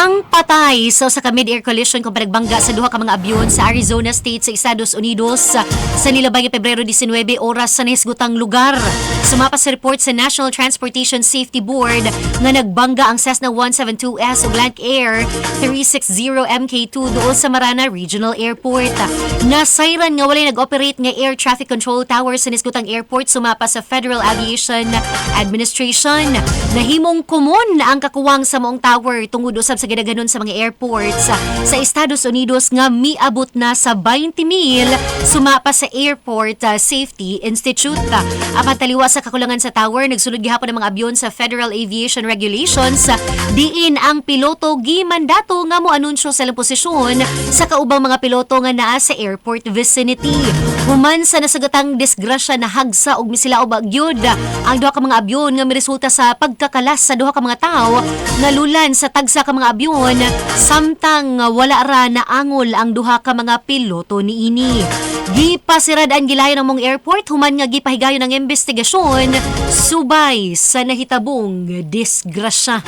Ang patay sa ka mid-air collision kung panagbangga sa duha ka mga abyon sa Arizona State sa Estados Unidos sa nilabay nga Pebrero 19 oras sa nahisgutang lugar. Sumapas sa report sa National Transportation Safety Board nga nagbangga ang Cessna 172S o Blank Air 360 MK2 doon sa Marana Regional Airport. Nasayran nga walay nag-operate nga air traffic control tower sa nahisgutang airport sumapas sa Federal Aviation Administration. Nahimong kumon ang kakuwang sa moong tower tungod usab sa gidaganon sa mga airports sa Estados Unidos nga miabot na sa 20,000 sumapas sa Airport Safety Institute. Apan taliwa sa kakulangan sa tower, nagsulod gihapon ang mga abyon sa Federal Aviation Regulations diin ang piloto gimandato nga mo anunsyo sa ilang posisyon sa kaubang mga piloto nga naa sa airport vicinity. Human sa nasagatang disgrasya na hagsa og misila o bagyod ang duha ka mga abyon nga miresulta sa pagkakalas sa duha ka mga tawo nga lulan sa tagsa ka mga abyon samtang wala ra na angol ang duha ka mga piloto niini. Gipasirad ang gilayon ng mong airport human nga gipahigayon ng investigasyon subay sa nahitabong disgrasya.